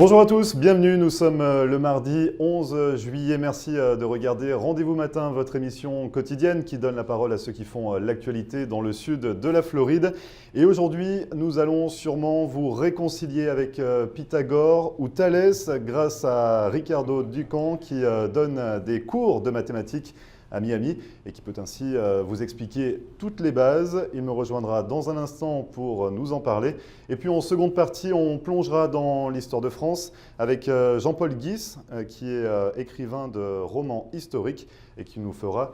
Bonjour à tous, bienvenue, nous sommes le mardi 11 juillet. Merci de regarder Rendez-vous Matin, votre émission quotidienne qui donne la parole à ceux qui font l'actualité dans le sud de la Floride. Et aujourd'hui, nous allons sûrement vous réconcilier avec Pythagore ou Thalès grâce à Ricardo Duncan qui donne des cours de mathématiques à Miami et qui peut ainsi vous expliquer toutes les bases. Il me rejoindra dans un instant pour nous en parler. Et puis en seconde partie, on plongera dans l'histoire de France avec Jean-Paul Guis, qui est écrivain de romans historiques et qui nous fera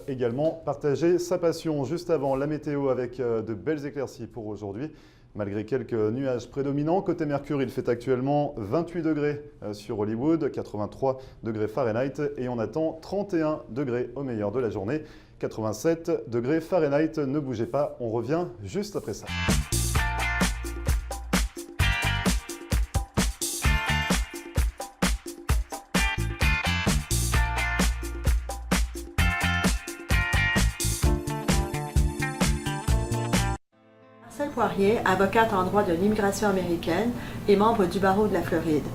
également partager sa passion. Juste avant, la météo avec de belles éclaircies pour aujourd'hui. Malgré quelques nuages prédominants, côté Mercure, il fait actuellement 28 degrés sur Hollywood, 83 degrés Fahrenheit et on attend 31 degrés au meilleur de la journée, 87 degrés Fahrenheit. Ne bougez pas, on revient juste après ça. Marcel Poirier, avocate en droit de l'immigration américaine et membre du barreau de la Floride.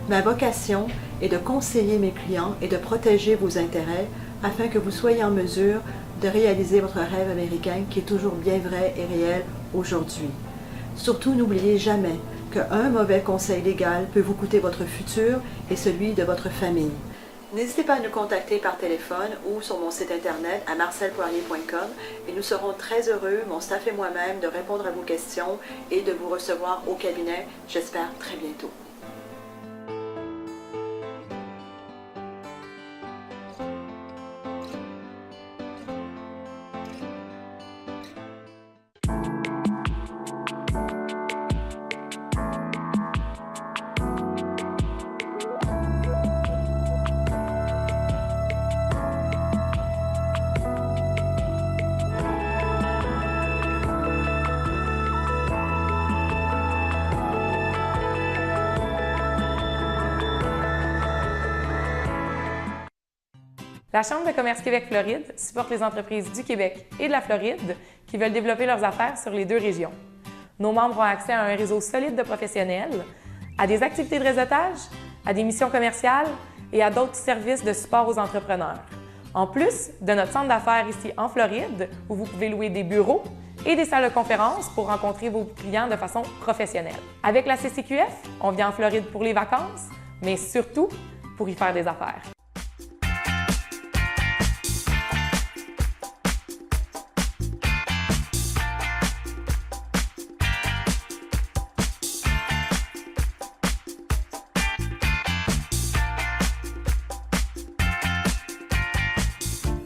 Ma vocation est de conseiller mes clients et de protéger vos intérêts afin que vous soyez en mesure de réaliser votre rêve américain qui est toujours bien vrai et réel aujourd'hui. Surtout, n'oubliez jamais qu'un mauvais conseil légal peut vous coûter votre futur et celui de votre famille. N'hésitez pas à nous contacter par téléphone ou sur mon site internet à marcelpoirier.com et nous serons très heureux, mon staff et moi-même, de répondre à vos questions et de vous recevoir au cabinet, j'espère très bientôt. La Chambre de commerce Québec-Floride supporte les entreprises du Québec et de la Floride qui veulent développer leurs affaires sur les deux régions. Nos membres ont accès à un réseau solide de professionnels, à des activités de réseautage, à des missions commerciales et à d'autres services de support aux entrepreneurs. En plus de notre centre d'affaires ici en Floride, où vous pouvez louer des bureaux et des salles de conférence pour rencontrer vos clients de façon professionnelle. Avec la CCQF, on vient en Floride pour les vacances, mais surtout pour y faire des affaires.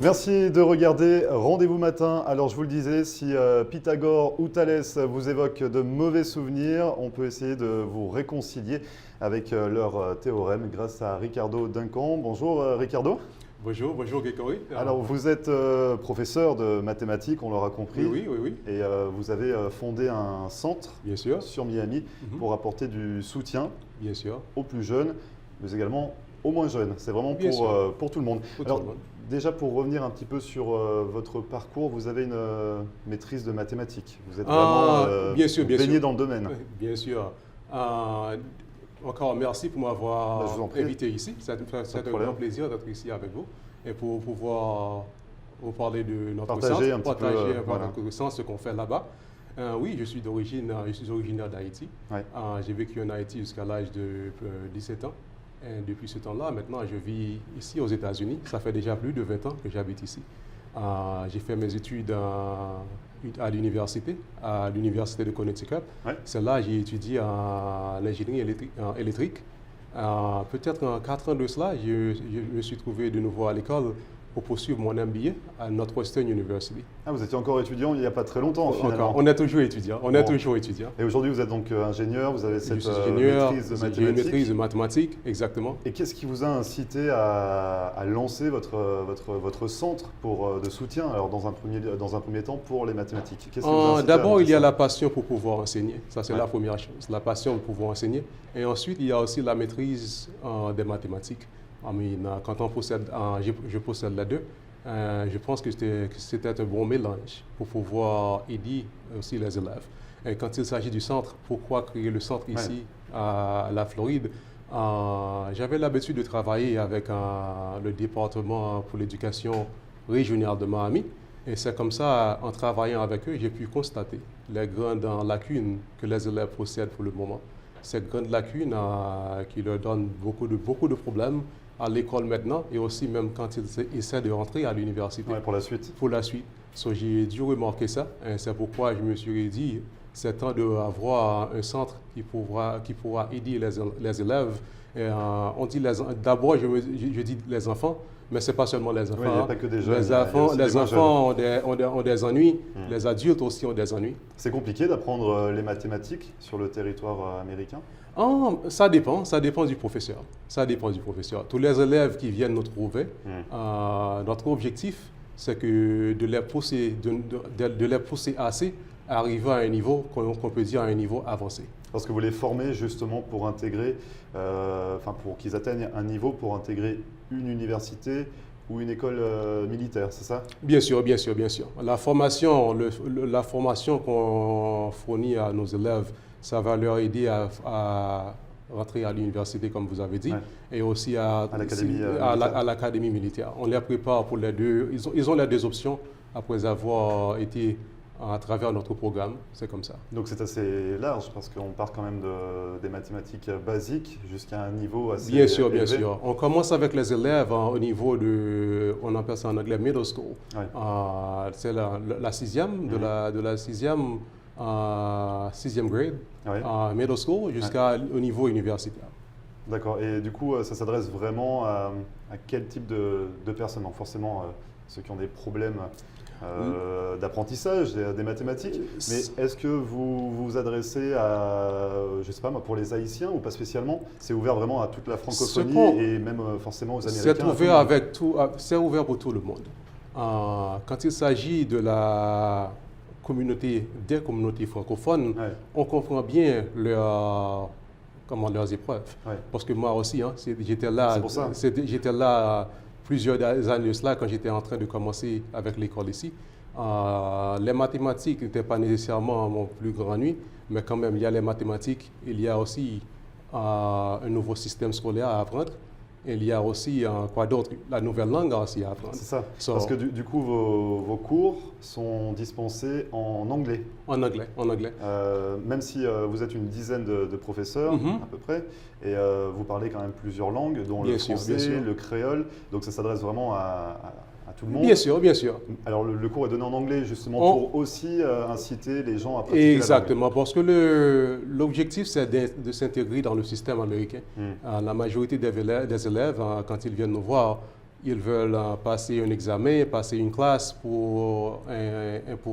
Merci de regarder Rendez-vous Matin. Alors je vous le disais, si Pythagore ou Thalès vous évoquent de mauvais souvenirs, on peut essayer de vous réconcilier avec leur théorème grâce à Ricardo Duncan. Bonjour Ricardo. Bonjour Grégory. Alors vous êtes professeur de mathématiques, on l'aura compris. Oui. Et vous avez fondé un centre Bien sûr. sur Miami pour apporter du soutien Bien sûr. aux plus jeunes, mais également aux moins jeunes. C'est vraiment pour tout le monde. Alors, déjà, pour revenir un petit peu sur votre parcours, vous avez une maîtrise de mathématiques. Vous êtes vraiment baigné dans le domaine. Bien sûr. Encore merci pour m'avoir invité ici. C'est un grand plaisir d'être ici avec vous et pour pouvoir vous parler de notre partager centre, un peu notre centre, ce qu'on fait là-bas. Oui, je suis originaire d'Haïti. Ouais. J'ai vécu en Haïti jusqu'à l'âge de 17 ans. Et depuis ce temps-là, maintenant, je vis ici aux États-Unis. Ça fait déjà plus de 20 ans que j'habite ici. J'ai fait mes études à l'université de Connecticut. Ouais. C'est là que j'ai étudié l'ingénierie électrique. Peut-être 4 ans de cela, je me suis trouvé de nouveau à l'école pour poursuivre mon MBA à Northwestern University. Ah, vous étiez encore étudiant il n'y a pas très longtemps, finalement. On est toujours étudiant. Et aujourd'hui, vous êtes donc ingénieur, vous avez cette maîtrise de mathématiques, exactement. Et qu'est-ce qui vous a incité à lancer votre centre de soutien, alors dans un premier temps, pour les mathématiques? D'abord, il y a la passion pour pouvoir enseigner. Ça, c'est la première chose. La passion pour pouvoir enseigner. Et ensuite, il y a aussi la maîtrise des mathématiques. Quand je possède les deux, je pense que c'était un bon mélange pour pouvoir aider aussi les élèves. Et quand il s'agit du centre, pourquoi créer le centre ici à la Floride, j'avais l'habitude de travailler avec le département pour l'éducation régionale de Miami. Et c'est comme ça, en travaillant avec eux, j'ai pu constater les grandes lacunes que les élèves possèdent pour le moment. Ces grandes lacunes qui leur donnent beaucoup de problèmes à l'école maintenant et aussi même quand ils essaient de rentrer à l'université. Ouais, pour la suite. Pour la suite. So, j'ai dû remarquer ça. Et c'est pourquoi je me suis dit, c'est temps d'avoir un centre qui pourra aider les élèves. On dit d'abord, je dis les enfants, mais ce n'est pas seulement les enfants. Oui, il n'y a pas que des jeunes. Les enfants ont des ennuis, les adultes aussi ont des ennuis. C'est compliqué d'apprendre les mathématiques sur le territoire américain? Ça dépend du professeur. Ça dépend du professeur. Tous les élèves qui viennent nous trouver, notre objectif, c'est que de les pousser assez à arriver à un niveau qu'on peut dire à un niveau avancé. Parce que vous les formez justement pour intégrer, pour qu'ils atteignent un niveau pour intégrer une université ou une école militaire, c'est ça? Bien sûr, bien sûr, bien sûr. La formation qu'on fournit à nos élèves, ça va leur aider à rentrer à l'université, comme vous avez dit, et aussi à l'académie militaire. On les prépare pour les deux. Ils ont les deux options après avoir été à travers notre programme, c'est comme ça. Donc c'est assez large parce qu'on part quand même des mathématiques basiques jusqu'à un niveau assez Bien sûr, élevé. bien sûr. On commence avec les élèves au niveau on appelle ça en anglais middle school. C'est la sixième, de la sixième grade, middle school, jusqu'au niveau universitaire. D'accord. Et du coup, ça s'adresse vraiment à quel type de personnes? Donc forcément, ceux qui ont des problèmes d'apprentissage, des mathématiques. Mais est-ce que vous vous adressez à, je ne sais pas moi, pour les Haïtiens ou pas spécialement? C'est ouvert vraiment à toute la francophonie et même forcément aux Américains? C'est ouvert pour tout le monde. Quand il s'agit de des communautés francophones, on comprend bien leurs épreuves. Parce que moi aussi, j'étais là plusieurs années de cela, quand j'étais en train de commencer avec l'école ici. Les mathématiques n'étaient pas nécessairement mon plus grand ennui, mais quand même, il y a les mathématiques, il y a aussi un nouveau système scolaire à apprendre. Il y a aussi, quoi d'autre, la nouvelle langue aussi à apprendre. C'est ça, parce que du coup, vos cours sont dispensés en anglais. En anglais. Même si vous êtes une dizaine de professeurs, à peu près, et vous parlez quand même plusieurs langues, dont le français, le créole, donc ça s'adresse vraiment à tout le monde. Bien sûr, bien sûr. Alors le cours est donné en anglais justement pour aussi inciter les gens à pratiquer Exactement, la langue. parce que l'objectif c'est de s'intégrer dans le système américain. La majorité des élèves, quand ils viennent nous voir, ils veulent passer un examen, passer une classe pour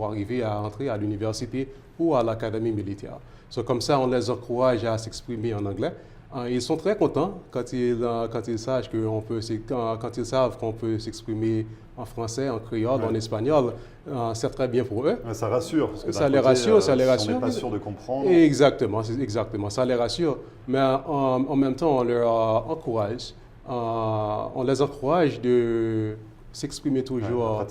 arriver à entrer à l'université ou à l'académie militaire. Comme ça, on les encourage à s'exprimer en anglais. Ils sont très contents quand ils savent qu'on peut s'exprimer en français, en créole, en espagnol. C'est très bien pour eux. Ça rassure. Parce que ça les rassure. Si on n'est pas sûr de comprendre. Exactement, ça les rassure. Mais en même temps, on leur encourage. On les encourage de s'exprimer toujours, de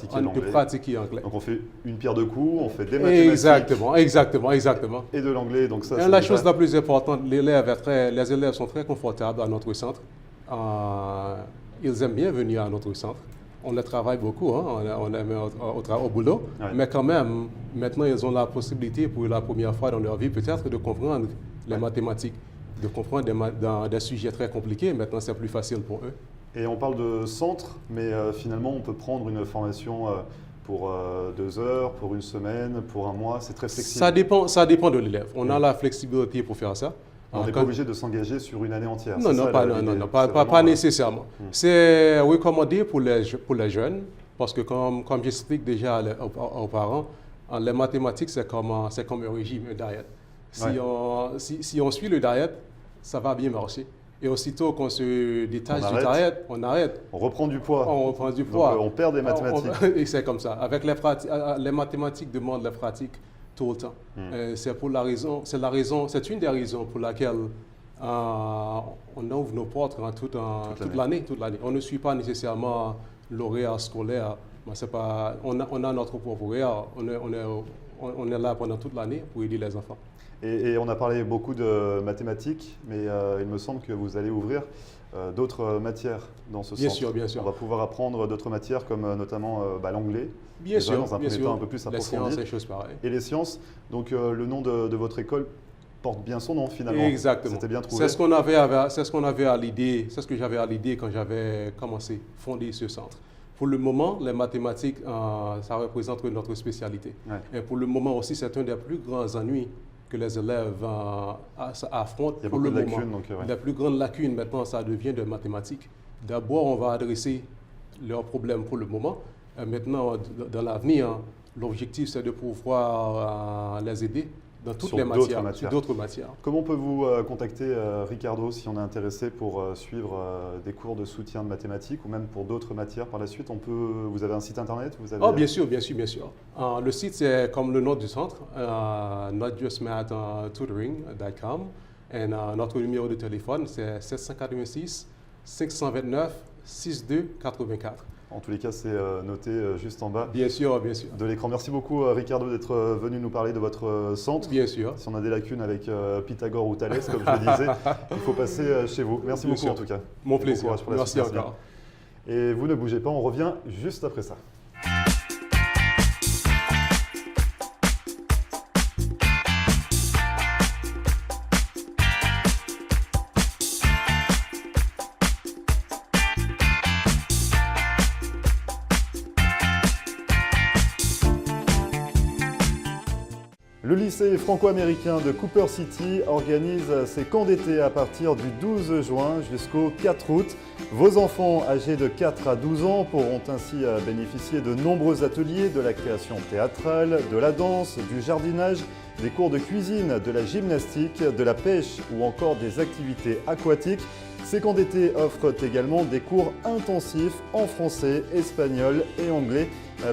pratiquer l'anglais. Donc on fait une pierre deux coups, on fait des mathématiques. Exactement. Et de l'anglais, donc ça. La chose la plus importante, les élèves sont très confortables à notre centre. Ils aiment bien venir à notre centre. On les travaille beaucoup, on les met au boulot, mais quand même, maintenant ils ont la possibilité pour la première fois dans leur vie peut-être de comprendre les mathématiques, de comprendre des sujets très compliqués. Maintenant c'est plus facile pour eux. Et on parle de centre, mais finalement, on peut prendre une formation pour 2 heures, pour une semaine, pour un mois. C'est très flexible. Ça dépend de l'élève. On a la flexibilité pour faire ça. On n'est pas obligé de s'engager sur une année entière. Non, pas nécessairement. C'est recommandé pour les jeunes, parce que comme j'explique déjà aux parents, les mathématiques, c'est comme un régime, un diet. Si on suit le diet, ça va bien marcher. Et aussitôt qu'on se détache du diet, on arrête. On reprend du poids. Donc, on perd des mathématiques. Et c'est comme ça. Avec les mathématiques demandent la pratique tout le temps. C'est une des raisons pour laquelle on ouvre nos portes toute l'année. On ne suit pas nécessairement l'horaire scolaire. On a notre propre horaire. on est là pendant toute l'année pour aider les enfants. Et on a parlé beaucoup de mathématiques, mais il me semble que vous allez ouvrir d'autres matières dans ce centre. Bien sûr. On va pouvoir apprendre d'autres matières comme notamment l'anglais. Bien sûr, dans un premier temps un peu plus approfondi. Les sciences et choses pareilles. Et les sciences. Donc le nom de votre école porte bien son nom finalement. Exactement. C'était bien trouvé. C'est ce qu'on avait à l'idée, c'est ce que j'avais à l'idée quand j'avais commencé, fondé ce centre. Pour le moment, les mathématiques, ça représente notre spécialité. Ouais. Et pour le moment aussi, c'est un des plus grands ennuis que les élèves affrontent. Il y a pour beaucoup le de moment. lacunes. Donc, La plus grande lacune maintenant, ça devient de mathématiques. D'abord, on va adresser leurs problèmes pour le moment. Maintenant, dans l'avenir, l'objectif, c'est de pouvoir les aider dans toutes les matières, sur d'autres matières. Comment on peut vous contacter, Ricardo, si on est intéressé pour suivre des cours de soutien de mathématiques ou même pour d'autres matières par la suite? Vous avez un site internet? Bien sûr. Le site, c'est comme le nom du centre, notjustmathtutoring.com. Et notre numéro de téléphone, c'est 786 529 6284. En tous les cas, c'est noté juste en bas bien sûr. de l'écran. Merci beaucoup, Ricardo, d'être venu nous parler de votre centre. Bien sûr. Si on a des lacunes avec Pythagore ou Thalès, comme je le disais, il faut passer chez vous. Merci beaucoup en tout cas. Mon plaisir. Merci encore. Et vous ne bougez pas, on revient juste après ça. Le lycée franco-américain de Cooper City organise ses camps d'été à partir du 12 juin jusqu'au 4 août. Vos enfants âgés de 4 à 12 ans pourront ainsi bénéficier de nombreux ateliers de la création théâtrale, de la danse, du jardinage, des cours de cuisine, de la gymnastique, de la pêche ou encore des activités aquatiques. Ces camps d'été offrent également des cours intensifs en français, espagnol et anglais,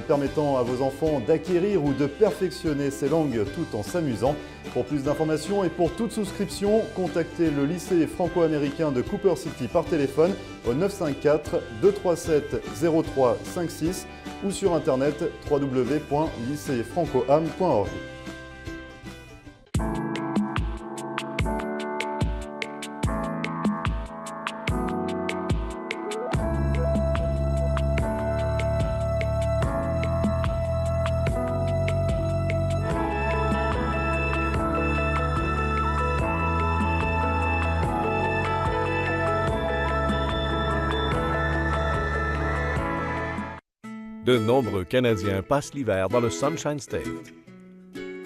permettant à vos enfants d'acquérir ou de perfectionner ces langues tout en s'amusant. Pour plus d'informations et pour toute souscription, contactez le lycée franco-américain de Cooper City par téléphone au 954 237 0356 ou sur internet www.lycéefrancoam.org. De nombreux Canadiens passent l'hiver dans le Sunshine State.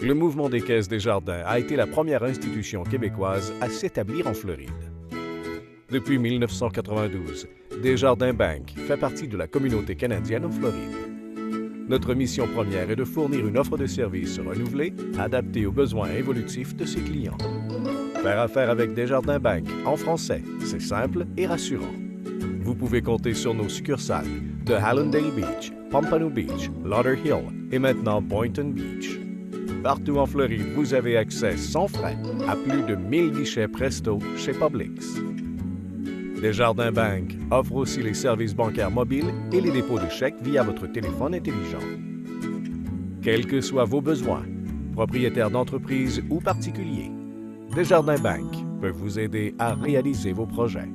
Le mouvement des Caisses Desjardins a été la première institution québécoise à s'établir en Floride. Depuis 1992, Desjardins Bank fait partie de la communauté canadienne en Floride. Notre mission première est de fournir une offre de services renouvelée, adaptée aux besoins évolutifs de ses clients. Faire affaire avec Desjardins Bank en français, c'est simple et rassurant. Vous pouvez compter sur nos succursales de Hallandale Beach, Pompano Beach, Lauderhill et maintenant Boynton Beach. Partout en Floride, vous avez accès sans frais à plus de 1000 guichets Presto chez Publix. Desjardins Bank offre aussi les services bancaires mobiles et les dépôts de chèques via votre téléphone intelligent. Quels que soient vos besoins, propriétaires d'entreprise ou particuliers, Desjardins Bank peut vous aider à réaliser vos projets.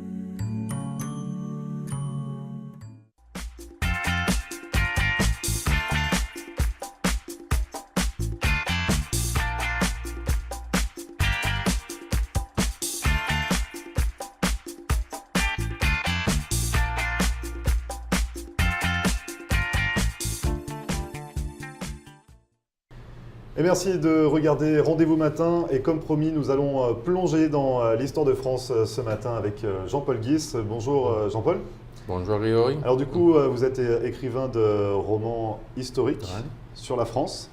Et merci de regarder Rendez-vous Matin. Et comme promis, nous allons plonger dans l'histoire de France ce matin avec Jean-Paul Guis. Bonjour Jean-Paul. Bonjour Grégory. Alors du coup, vous êtes écrivain de romans historiques sur la France.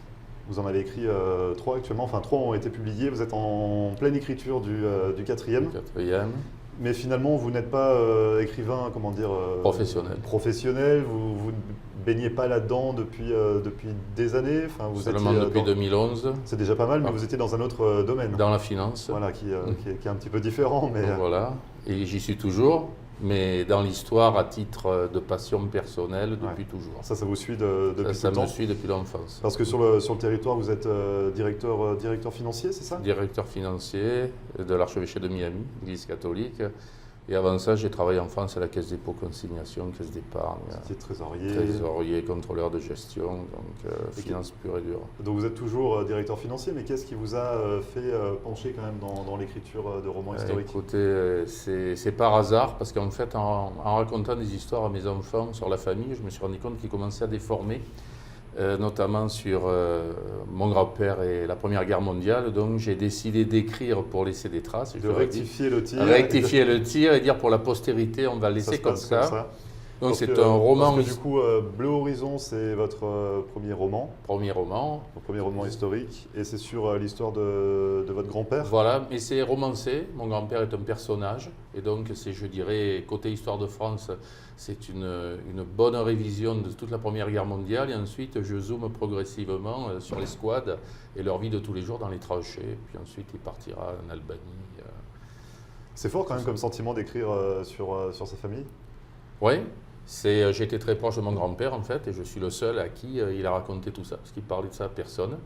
Vous en avez écrit 3 actuellement, enfin 3 ont été publiés. Vous êtes en pleine écriture du 4e. Mais finalement, vous n'êtes pas écrivain, comment dire… Professionnel, vous ne baignez pas là-dedans depuis des années. Enfin, vous Seulement depuis 2011. C'est déjà pas mal, mais vous étiez dans un autre domaine. Dans la finance. Voilà, qui est un petit peu différent. Mais donc voilà, et j'y suis toujours. mais dans l'histoire à titre de passion personnelle depuis toujours. Ça vous suit depuis tout le temps? Ça me suit depuis l'enfance. Parce que sur le territoire, vous êtes directeur financier, c'est ça? Directeur financier de l'archevêché de Miami, l'église catholique. Et avant ça, j'ai travaillé en France à la Caisse dépôt consignation, Caisse d'épargne. Vous étiez trésorier. Trésorier, contrôleur de gestion, donc finance pure et dure. Donc vous êtes toujours directeur financier, mais qu'est-ce qui vous a fait pencher quand même dans l'écriture de romans historiques? Écoutez, c'est par hasard, parce qu'en fait, en racontant des histoires à mes enfants sur la famille, je me suis rendu compte qu'ils commençaient à déformer, notamment sur mon grand-père et la Première Guerre mondiale. Donc j'ai décidé d'écrire pour laisser des traces. De rectifier le tir. Rectifier le tir et dire pour la postérité, on va le laisser comme ça. Donc c'est un roman. Parce que du coup, Bleu Horizon, c'est votre premier roman. Premier roman. Votre premier roman historique. Et c'est sur l'histoire de votre grand-père. Voilà, mais c'est romancé. Mon grand-père est un personnage. Et donc, c'est, je dirais, côté histoire de France, c'est une bonne révision de toute la Première Guerre mondiale. Et ensuite, je zoome progressivement sur les squads et leur vie de tous les jours dans les tranchées. Puis ensuite, il partira en Albanie. C'est fort quand même comme sentiment d'écrire sur sa famille. Oui. J'étais très proche de mon grand-père en fait, et je suis le seul à qui il a raconté tout ça, parce qu'il parlait de ça à personne.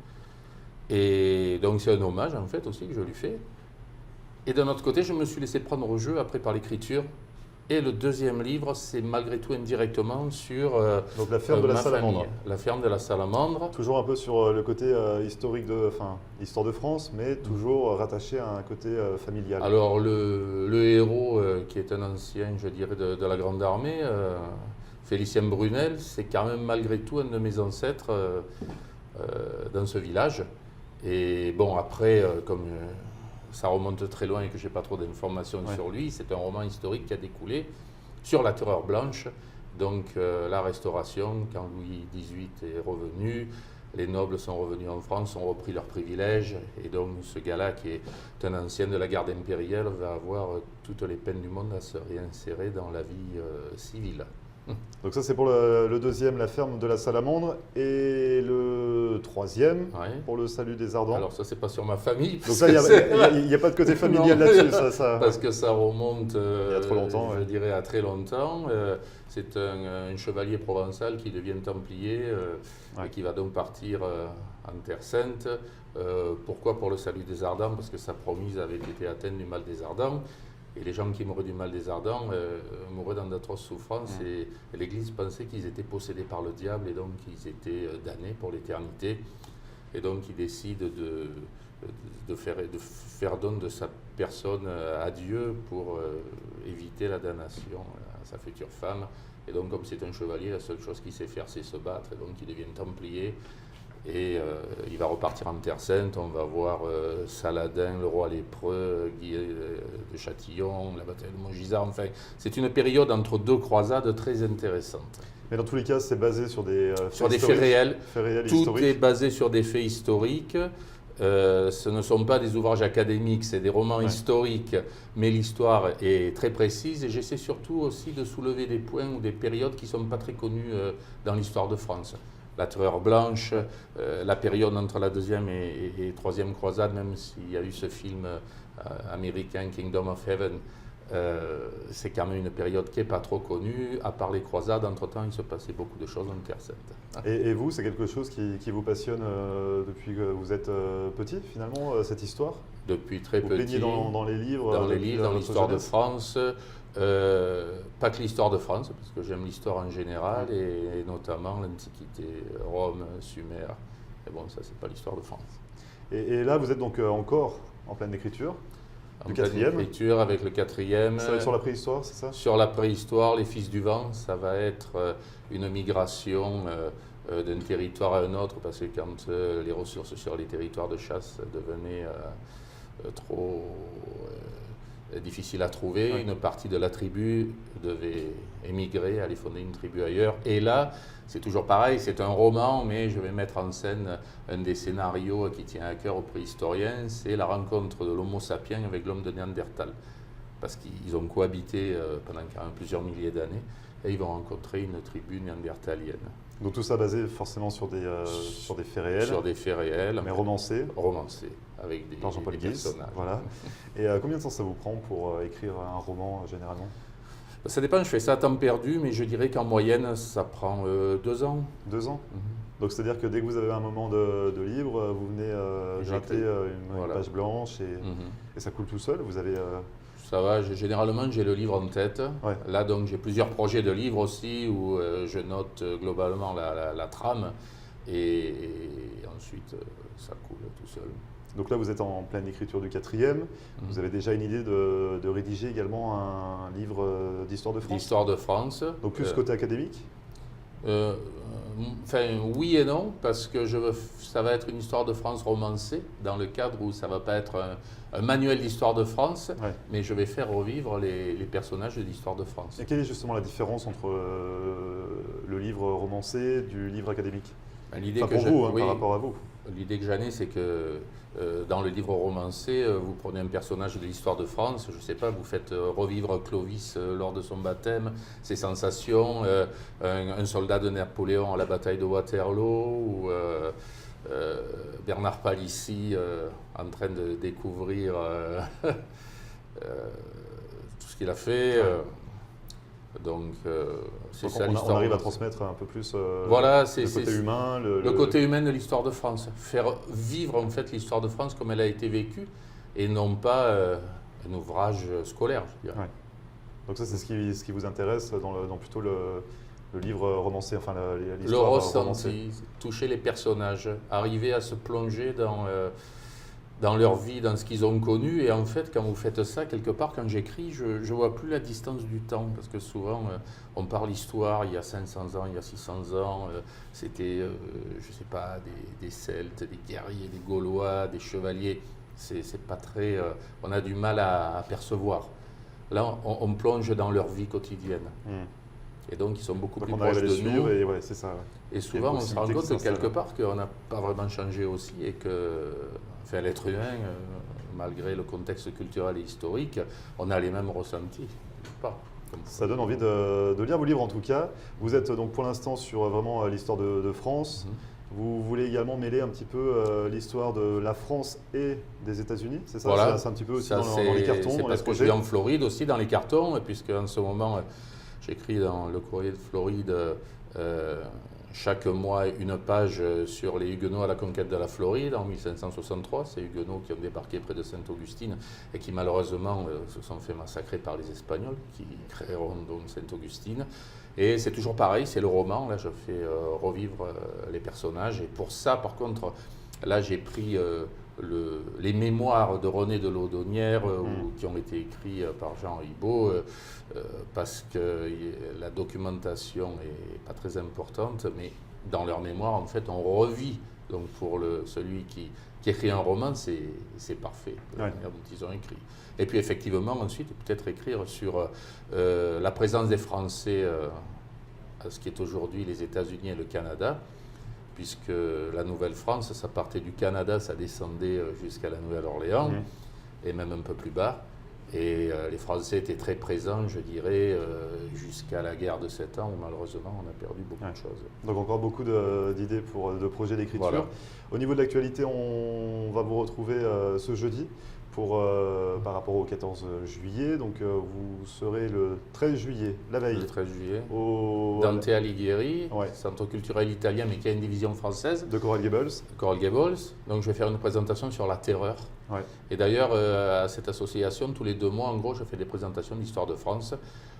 Et donc c'est un hommage en fait aussi que je lui fais. Et d'un autre côté, je me suis laissé prendre au jeu après par l'écriture. Et le deuxième livre, c'est malgré tout indirectement sur donc la ferme de la Salamandre. La ferme de la Salamandre. Toujours un peu sur le côté historique histoire de France, mais toujours rattaché à un côté familial. Alors le héros, qui est un ancien, je dirais, de la Grande Armée, Félicien Brunel, c'est quand même malgré tout un de mes ancêtres dans ce village. Et bon, après, comme ça remonte très loin et que je n'ai pas trop d'informations sur lui, c'est un roman historique qui a découlé sur la Terreur blanche, donc la Restauration, quand Louis XVIII est revenu, les nobles sont revenus en France, ont repris leurs privilèges, et donc ce gars-là, qui est un ancien de la garde impériale, va avoir toutes les peines du monde à se réinsérer dans la vie civile. Donc ça c'est pour le deuxième, la ferme de la Salamandre, et le troisième, pour le salut des Ardents. Alors ça c'est pas sur ma famille. Donc ça il n'y a pas de côté familial là-dessus. Parce que ça remonte il y a trop longtemps, je dirais à très longtemps. C'est un chevalier provençal qui devient templier et qui va donc partir en Terre Sainte. Pourquoi pour le salut des Ardents? Parce que sa promise avait été atteinte du mal des Ardents. Et les gens qui mouraient du mal des Ardents mouraient dans d'atroces souffrances, et l'Église pensait qu'ils étaient possédés par le diable, et donc ils étaient damnés pour l'éternité. Et donc il décide de faire don de sa personne à Dieu pour éviter la damnation à sa future femme. Et donc comme c'est un chevalier, la seule chose qu'il sait faire, c'est se battre, et donc il devient templier. Et il va repartir en Terre Sainte, on va voir Saladin, le roi lépreux, Guy de Châtillon, la bataille de Montgisard, enfin c'est une période entre deux croisades très intéressante. Mais dans tous les cas, c'est basé sur des faits réels. Tout historiques. Est basé sur des faits historiques. Ce ne sont pas des ouvrages académiques, c'est des romans historiques, mais l'histoire est très précise, et j'essaie surtout aussi de soulever des points ou des périodes qui ne sont pas très connues dans l'histoire de France. La Terreur blanche, la période entre la deuxième et troisième croisade, même s'il y a eu ce film américain Kingdom of Heaven, c'est quand même une période qui n'est pas trop connue. À part les croisades, entre-temps, il se passait beaucoup de choses en Terre Sainte. Et vous, c'est quelque chose qui vous passionne depuis que vous êtes petit, finalement, cette histoire? Depuis très petit. Vous baignez dans les livres? Dans les livres, dans l'histoire de France. Pas que l'histoire de France, parce que j'aime l'histoire en général, et notamment l'Antiquité, Rome, Sumer. Mais bon, ça, c'est pas l'histoire de France. Et là, vous êtes donc encore en pleine écriture? En pleine écriture avec le quatrième. Ça va être sur la préhistoire, c'est ça? Sur la préhistoire, les Fils du Vent, ça va être une migration d'un territoire à un autre, parce que quand les ressources sur les territoires de chasse devenaient trop difficile à trouver, une partie de la tribu devait émigrer, aller fonder une tribu ailleurs. Et là, c'est toujours pareil, c'est un roman, mais je vais mettre en scène un des scénarios qui tient à cœur aux préhistoriens, c'est la rencontre de l'Homo sapiens avec l'homme de Néandertal. Parce qu'ils ont cohabité pendant quand même plusieurs milliers d'années, et ils vont rencontrer une tribu néandertalienne. Donc tout ça basé forcément sur des faits réels. Sur des faits réels. Mais romancés. Romancés, avec des Jean-Paul Guis, personnages. Voilà. Et combien de temps ça vous prend pour écrire un roman généralement? Ça dépend, je fais ça à temps perdu, mais je dirais qu'en moyenne, ça prend 2 ans. 2 ans. Donc c'est-à-dire que dès que vous avez un moment de libre, vous venez gratter une page blanche et ça coule tout seul. Vous avez ça va, généralement j'ai le livre en tête. Ouais. Là donc j'ai plusieurs projets de livres aussi où je note globalement la trame et ensuite ça coule tout seul. Donc là vous êtes en pleine écriture du 4e. Vous avez déjà une idée de rédiger également un livre d'histoire de France? D'histoire de France. Donc plus côté académique? Enfin, oui et non, parce que ça va être une histoire de France romancée, dans le cadre où ça ne va pas être un manuel d'histoire de France, mais je vais faire revivre les personnages de l'histoire de France. Et quelle est justement la différence entre le livre romancé du livre académique? L'idée par rapport à vous. L'idée que j'en ai, c'est que dans le livre romancé, vous prenez un personnage de l'histoire de France, je ne sais pas, vous faites revivre Clovis lors de son baptême, ses sensations, un soldat de Napoléon à la bataille de Waterloo, ou Bernard Palissy en train de découvrir tout ce qu'il a fait. Donc, c'est ça l'histoire. On arrive à transmettre un peu plus voilà, le côté humain. Le côté humain de l'histoire de France. Faire vivre en fait l'histoire de France comme elle a été vécue et non pas un ouvrage scolaire, je dirais. Donc ça, c'est ce qui vous intéresse dans plutôt le livre romancé, enfin le ressenti, toucher les personnages, arriver à se plonger dans leur vie, dans ce qu'ils ont connu. Et en fait, quand vous faites ça, quelque part, quand j'écris, je ne vois plus la distance du temps. Parce que souvent, on parle histoire, il y a 500 ans, il y a 600 ans. C'était, je ne sais pas, des Celtes, des guerriers, des Gaulois, des chevaliers. C'est pas très... on a du mal à percevoir. Là, on plonge dans leur vie quotidienne. Et donc, ils sont beaucoup plus proches de nous. C'est ça. Et souvent, on se rend compte que quelque part, qu'on n'a pas vraiment changé aussi et que l'être humain, malgré le contexte culturel et historique, on a les mêmes ressentis. Ça donne envie de lire vos livres en tout cas. Vous êtes donc pour l'instant sur vraiment l'histoire de France. Vous voulez également mêler un petit peu l'histoire de la France et des États-Unis, c'est ça? Voilà. C'est un petit peu aussi dans les cartons, c'est dans parce les que je projets. vis en Floride aussi, dans les cartons, puisque en ce moment, j'écris dans le Courrier de Floride chaque mois une page sur les Huguenots à la conquête de la Floride en 1563. Ces Huguenots qui ont débarqué près de Saint-Augustine et qui malheureusement se sont fait massacrer par les Espagnols qui créeront donc Saint-Augustine. Et c'est toujours pareil, c'est le roman. Là, je fais revivre les personnages. Et pour ça, par contre, là, j'ai pris les mémoires de René de Laudonnière qui ont été écrits par Jean Ribot parce que la documentation n'est pas très importante, mais dans leurs mémoires, en fait, on revit. Donc pour celui qui écrit un roman, c'est parfait, la manière dont ils ont écrit. Et puis effectivement, ensuite, peut-être écrire sur la présence des Français à ce qui est aujourd'hui les États-Unis et le Canada, puisque la Nouvelle-France, ça partait du Canada, ça descendait jusqu'à la Nouvelle-Orléans, et même un peu plus bas. Et les Français étaient très présents, je dirais, jusqu'à la guerre de 7 ans, où malheureusement on a perdu beaucoup de choses. Donc encore beaucoup d'idées de projets d'écriture. Voilà. Au niveau de l'actualité, on va vous retrouver ce jeudi par rapport au 14 juillet. Donc vous serez le 13 juillet, la veille. Le 13 juillet. Dante Alighieri, centre culturel italien, mais qui a une division française. De Coral Gables. Coral Gables. Donc je vais faire une présentation sur la terreur. Et d'ailleurs, à cette association, tous les 2 mois, en gros, je fais des présentations d'histoire de France.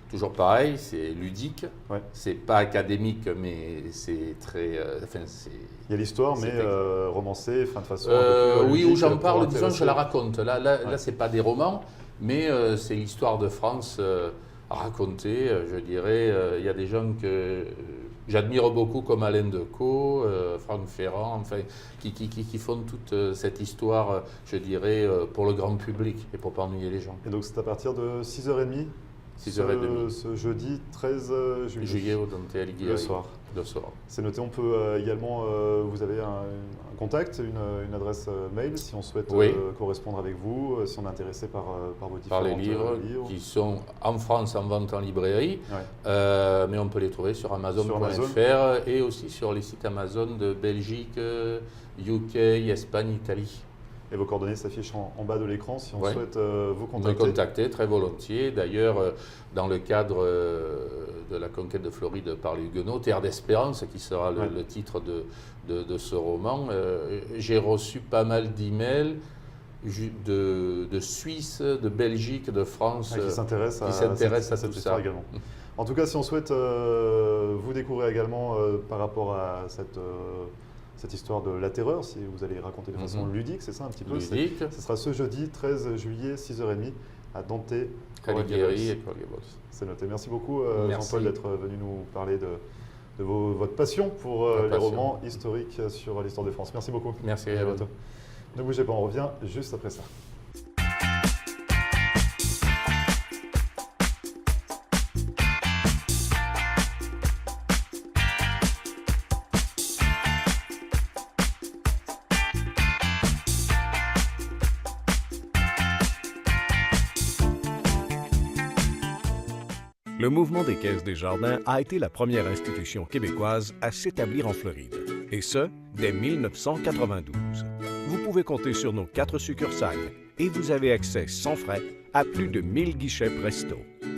Toujours pareil, c'est ludique, c'est pas académique, mais c'est très... il y a l'histoire, mais romancée, de façon oui, où j'en parle, disons, je la raconte. Là c'est pas des romans, mais c'est l'histoire de France racontée, je dirais. Il y a des gens que j'admire beaucoup, comme Alain Decaux, Franck Ferrand, enfin, qui font toute cette histoire, je dirais, pour le grand public et pour pas ennuyer les gens. Et donc c'est à partir de 6h30 ce jeudi 13 juillet au Dante Alighieri. Le soir. C'est noté. On peut également, vous avez un contact, une adresse mail si on souhaite correspondre avec vous, si on est intéressé par vos différents livres qui sont en France en vente en librairie, mais on peut les trouver sur Amazon.fr et aussi sur les sites Amazon de Belgique, UK, Espagne, Italie. Et vos coordonnées s'affichent en bas de l'écran si on souhaite vous Me contacter. contacter très volontiers. D'ailleurs, dans le cadre de la conquête de Floride par les Huguenots, Terre d'Espérance, qui sera le titre de ce roman, j'ai reçu pas mal d'emails de Suisse, de Belgique, de France, qui s'intéressent à tout cette histoire ça. également. En tout cas, si on souhaite vous découvrir également par rapport à cette histoire de la terreur, si vous allez raconter de façon ludique, c'est ça un petit peu. Ludique. Ce sera ce jeudi 13 juillet, 6h30 à Dante Alighieri et Corrières. C'est noté. Merci beaucoup Merci. Jean-Paul d'être venu nous parler de votre passion pour les romans historiques sur l'histoire de France. Merci beaucoup. Merci. À bientôt. Ne bougez pas, on revient juste après ça. Le mouvement des Caisses des Jardins a été la première institution québécoise à s'établir en Floride, et ce, dès 1992. Vous pouvez compter sur nos 4 succursales et vous avez accès sans frais à plus de 1000 guichets Presto.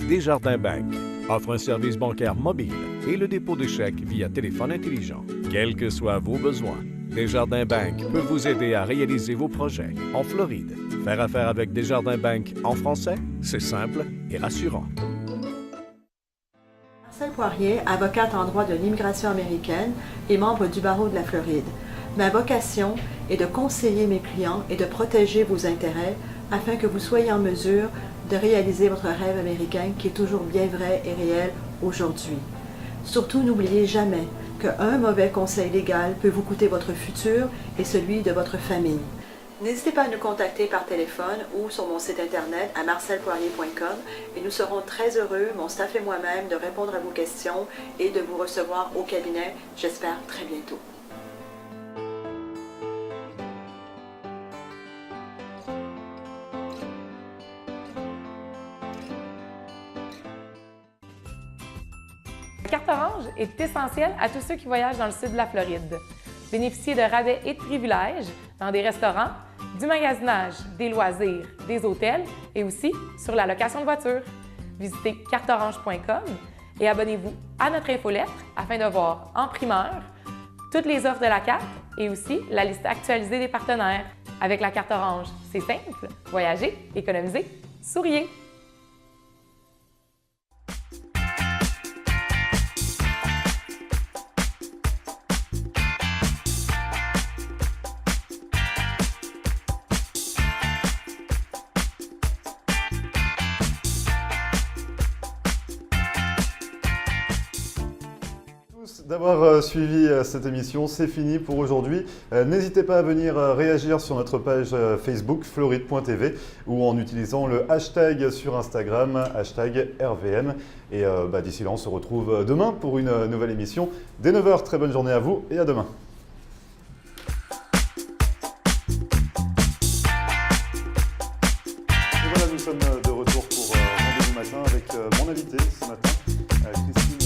Desjardins Bank offre un service bancaire mobile et le dépôt de chèques via téléphone intelligent. Quels que soient vos besoins, Desjardins Bank peut vous aider à réaliser vos projets en Floride. Faire affaire avec Desjardins Bank en français, c'est simple et rassurant. Marcel Poirier, avocate en droit de l'immigration américaine et membre du barreau de la Floride. Ma vocation est de conseiller mes clients et de protéger vos intérêts afin que vous soyez en mesure de réaliser votre rêve américain qui est toujours bien vrai et réel aujourd'hui. Surtout, n'oubliez jamais qu'un mauvais conseil légal peut vous coûter votre futur et celui de votre famille. N'hésitez pas à nous contacter par téléphone ou sur mon site internet à marcelpoirier.com et nous serons très heureux, mon staff et moi-même, de répondre à vos questions et de vous recevoir au cabinet, j'espère très bientôt. La carte orange est essentielle à tous ceux qui voyagent dans le sud de la Floride. Bénéficiez de rabais et de privilèges dans des restaurants, du magasinage, des loisirs, des hôtels et aussi sur la location de voitures. Visitez carteorange.com et abonnez-vous à notre infolettre afin de voir en primeur toutes les offres de la carte et aussi la liste actualisée des partenaires. Avec la carte orange, c'est simple, voyagez, économisez, souriez. D'avoir suivi cette émission, c'est fini pour aujourd'hui. N'hésitez pas à venir réagir sur notre page Facebook floride.tv ou en utilisant le hashtag sur Instagram, hashtag RVM. Et d'ici là, on se retrouve demain pour une nouvelle émission. Dès 9h, très bonne journée à vous et à demain. Et voilà, nous sommes de retour pour Rendez-vous matin avec mon invité ce matin, Christine